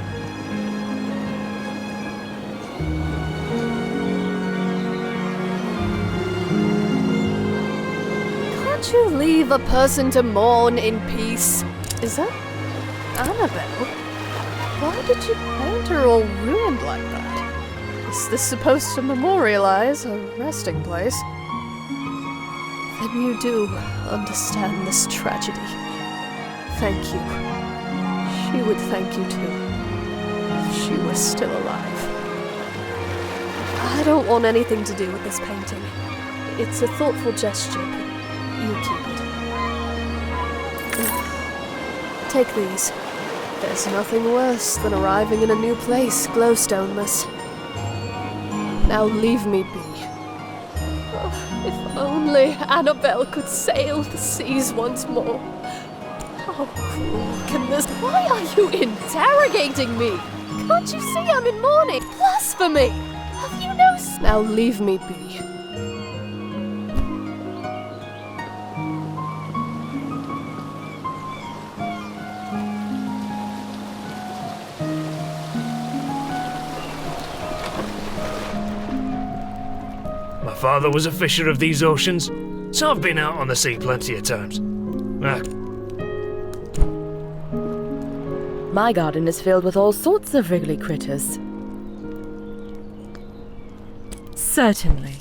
Can't you leave a person to mourn in peace? Is that Annabelle? Why did you paint her all ruined like that? Is this supposed to memorialize a resting place? Then you do understand this tragedy. Thank you. She would thank you too, if she were still alive. I don't want anything to do with this painting. It's a thoughtful gesture, but you keep it. Take these. There's nothing worse than arriving in a new place glowstoneless. Now leave me be. If only Annabelle could sail the seas once more. How cruel can this... Why are you interrogating me? Can't you see I'm in mourning? Blasphemy! Have you no... Now leave me be. My father was a fisher of these oceans, so I've been out on the sea plenty of times. My garden is filled with all sorts of wriggly critters. Certainly.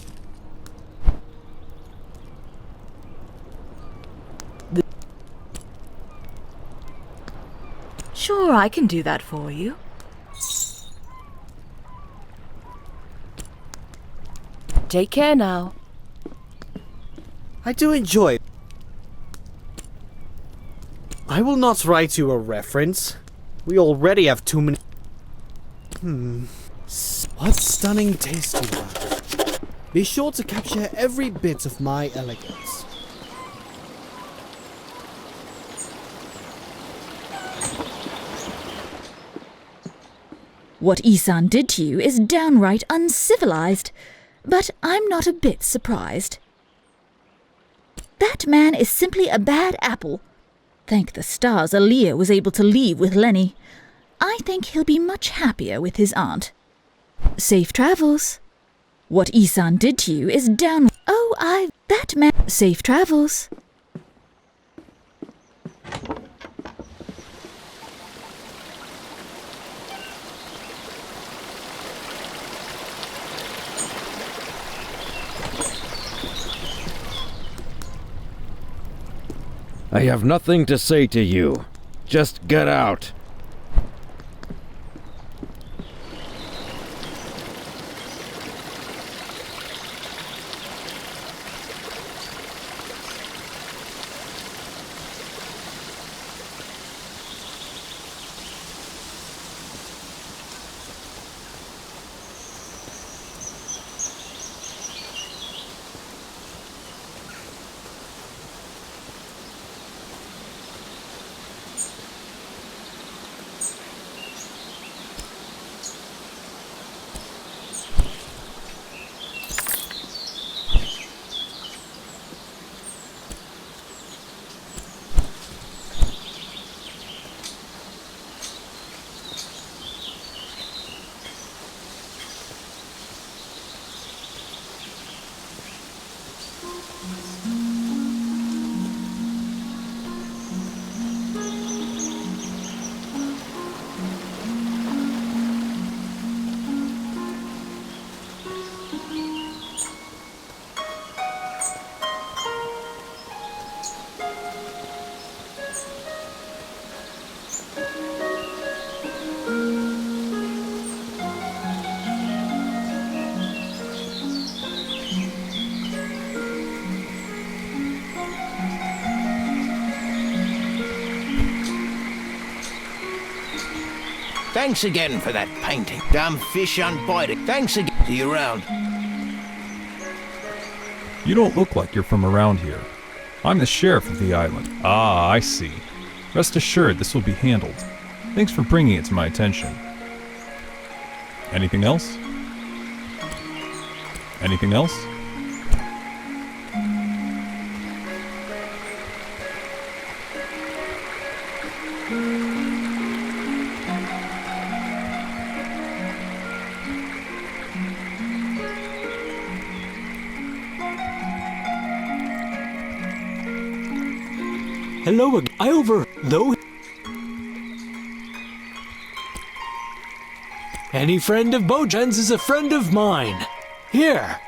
Sure, I can do that for you. Take care now. I do enjoy... I will not write you a reference. We already have too many... What stunning taste you have. Be sure to capture every bit of my elegance. What Isan did to you is downright uncivilized, but I'm not a bit surprised. That man is simply a bad apple. Thank the stars Aaliyah was able to leave with Lenny. I think he'll be much happier with his aunt. Safe travels. What Isan did to you is down... Oh, that man... Safe travels. I have nothing to say to you. Just get out. Thanks again for that painting. Damn fish unbiting. Thanks again. See you around. You don't look like you're from around here. I'm the sheriff of the island. Ah, I see. Rest assured this will be handled. Thanks for bringing it to my attention. Anything else? Anything else? Hello again. Though. Any friend of Bojan's is a friend of mine. Here.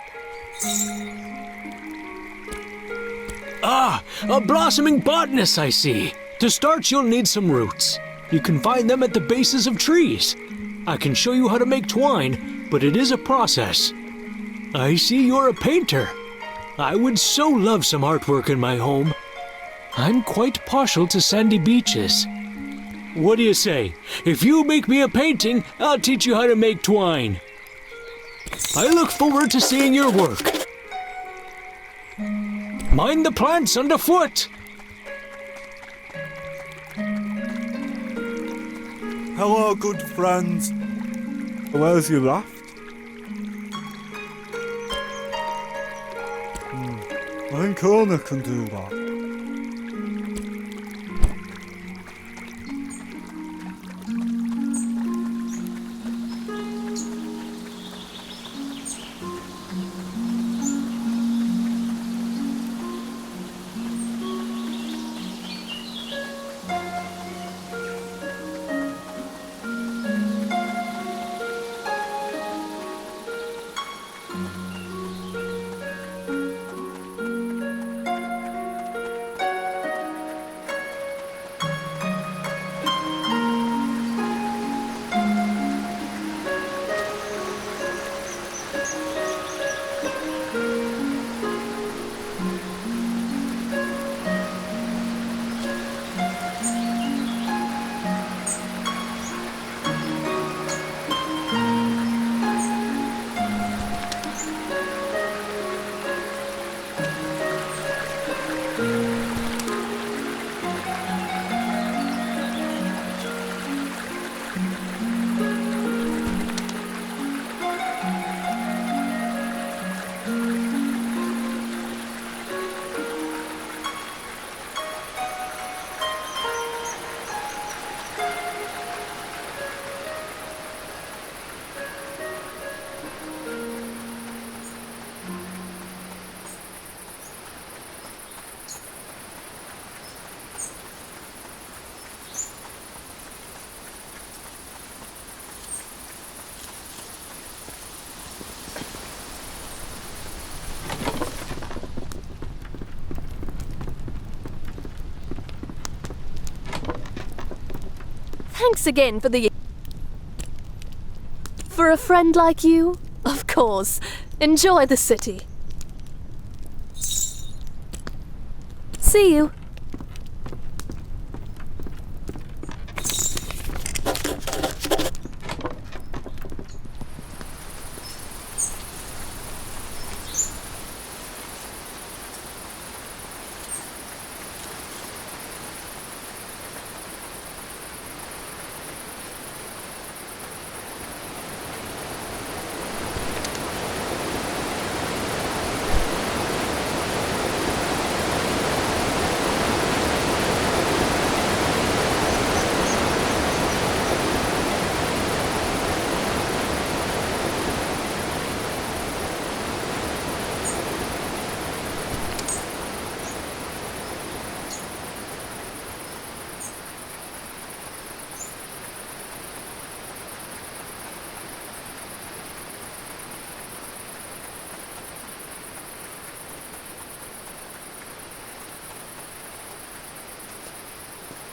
Ah, a blossoming botanist, I see. To start, you'll need some roots. You can find them at the bases of trees. I can show you how to make twine, but it is a process. I see you're a painter. I would so love some artwork in my home. I'm quite partial to sandy beaches. What do you say? If you make me a painting, I'll teach you how to make twine. I look forward to seeing your work. Mind the plants underfoot. Hello, good friends. Where's your raft? I think Ona can do that. Thanks again for the... For a friend like you? Of course. Enjoy the city. See you.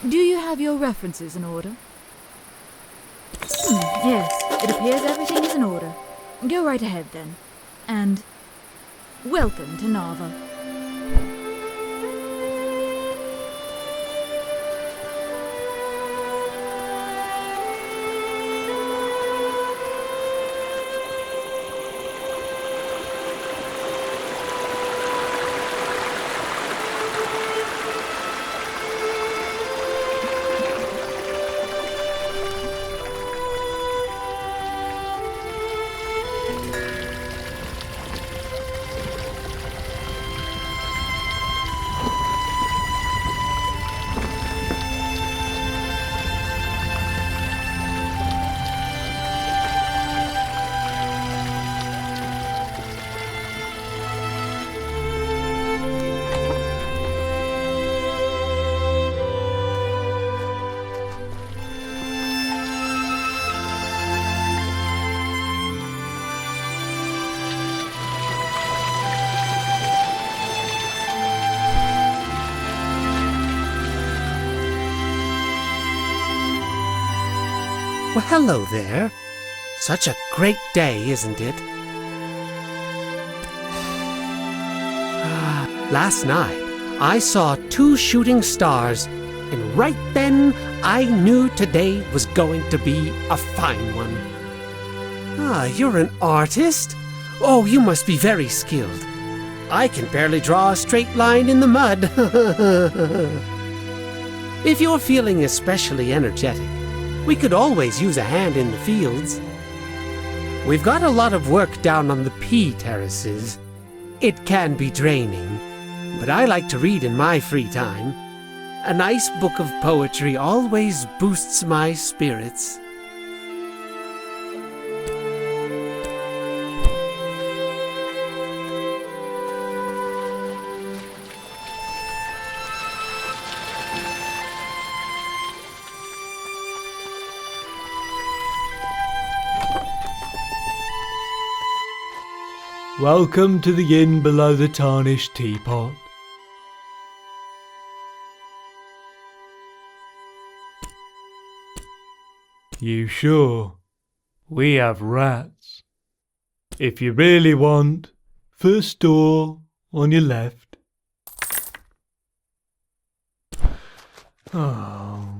Do you have your references in order? Yes, it appears everything is in order. Go right ahead then. And welcome to Nava. Well, hello there. Such a great day, isn't it? Last night, I saw 2 shooting stars, and right then, I knew today was going to be a fine one. You're an artist? Oh, you must be very skilled. I can barely draw a straight line in the mud. If you're feeling especially energetic, we could always use a hand in the fields. We've got a lot of work down on the pea terraces. It can be draining, but I like to read in my free time. A nice book of poetry always boosts my spirits. Welcome to the inn below the tarnished teapot. You sure? We have rats. If you really want, first door on your left. Oh.